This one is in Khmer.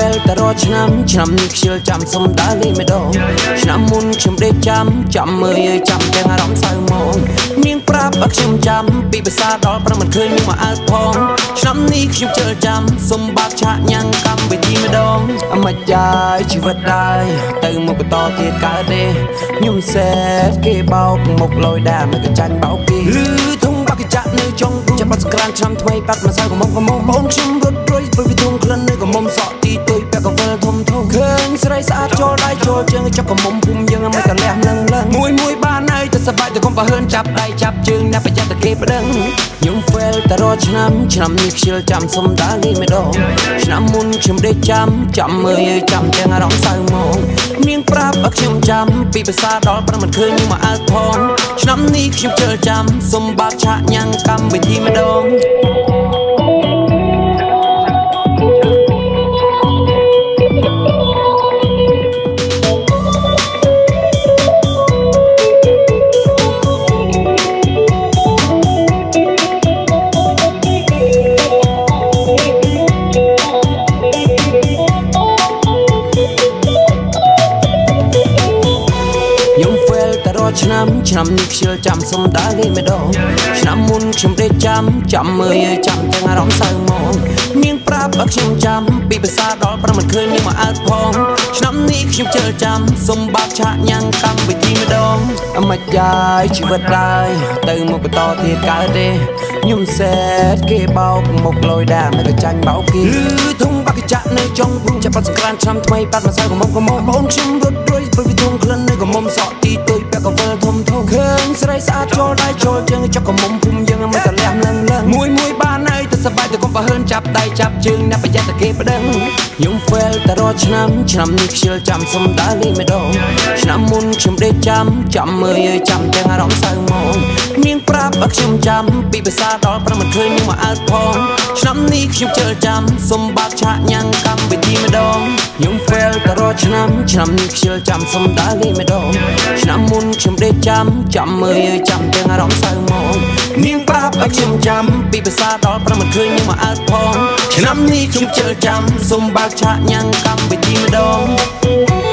ពេលតែរត់ឆ្នាំនេះខ្ជិលចាំសុំដើរលេងម្ដងឆ្នាំមុនខ្ញុំដេកចាំមើលចាំទាំងអារម្មណ៍សៅមកនាងប្រាប់ឲ្យខ្ញុំចាំពីភាសាដល់ប្រមិនឃើញមកអើផងឆ្នាំនេះខ្ញុំជិលចាំសុំបាក់ឆាក់ញ៉ាំងកម្មវិធីម្ដងអមិនយ៉ាយជីវិតដែរទៅមកបន្តទៀតកើតទេខ្ញុំសេតគេបោកមុខលយដែរមិនកញ្ចាញ់បោកគេលឺធំបាក់កញ្ចាក់នៅចុងចាំបាត់សក្រានឆ្នាំថ្មីបាត់មកសៅកំមុំបងខ្ញុំរត់រួយព្រោះវាធំក្លិននៅកំមុំសក់ទីទុយពាក់កវលធំឃើញស្រីស្អាតចូលដៃចូលជើងចាប់កំមុំភូមិយើងមិនក៏លះលឹងមួយបានហើយតែសប្បាយតែកុំបើហ៊ើនចាប់ដៃចាប់ជើងអ្នកប្រយ័ត្នតែគេប្តឹងខ្ញុំហ្វេលតែរត់ឆ្នាំនេះខ្ជិលចាំសុំដើរលេងម្ដងឆ្នាំមុនខ្ញុំដេកចាំមើលចាំទាំងអារម្មណ៍សៅមកនាងប្រាប់ឲ្យខ្ញុំចាំពីភាសាដល់ប្រមិនឃើញមកអើផងឆ្នាំនេះខ្ញុំជិលចាំសុំបាក់ឆាក់ញ៉ាំងកម្មវិធីម្ដងឆ្នាំនេះខ្ជិលចាំសុំដើរលេងម្ដងឆ្នាំមុនខ្ញុំដេកចាំមើលចាំទាំងអារម្មណ៍សៅមកនាងប្រាប់ឲ្យខ្ញុំចាំពីភាសាដល់ប្រមិនឃើញមកអើផងឆ្នាំនេះខ្ញុំជិលចាំសុំបាក់ឆាក់ញ៉ាំងកម្មវិធីម្ដងអមិនយ៉ាយជីវិតដែរទៅមកបន្តទៀតកើតទេខ្ញុំសេតគេបោកមុខលយដែរមិនក៏ចាញ់បោកគេលឺធំបាក់កញ្ចាក់នៅចុងភូមិចាប់បាត់សក្រានឆ្នាំថ្មីបាត់មកសៅកំមុំបងខ្ញុំរត់រួយព្រោះវាធំក្លិននៅកំមុំសក់ទីទុយពាក់កវលធំឃើញស្រីស្អាតចូលដៃចូលជើងចាប់កំមុំភូមិយើងមិនក៏លះលឹងមួយបានហើយតែសប្បាយតែកុំបើហ៊ើនចាប់ដៃចាប់ជើងអ្នកប្រយ័ត្នតែគេប្តឹងខ្ញុំហ្វេលតែរត់ឆ្នាំនេះខ្ជិលចាំសុំដើរលេងម្ដងឆ្នាំមុនខ្ញុំដេកចាំមើលចាំទាំងអារម្មណ៍សៅមកនាងប្រាប់ឲ្យខ្ញុំចាំពីភាសាដល់ប្រមិនឃើញមកអើផងឆ្នាំនេះខ្ញុំជិលចាំសុំបាក់ឆាក់ញ៉ាំងកម្មវិធីម្ដងខ្ញុំហ្វេលតែរត់ឆ្នាំនេះខ្ជិលចាំសុំដើរលេងម្ដងឆ្នាំមុនខ្ញុំដេកចាំមើលចាំទាំងអារម្មណ៍សៅមកនាងប្រាប់ឲ្យខ្ញុំចាំពីភាសាដល់ប្រមិនឃើញមកអើផងឆ្នាំនេះខ្ញុំជិលចាំសុំបាក់ឆាក់ញ៉ាំងកម្មវិធីម្ដង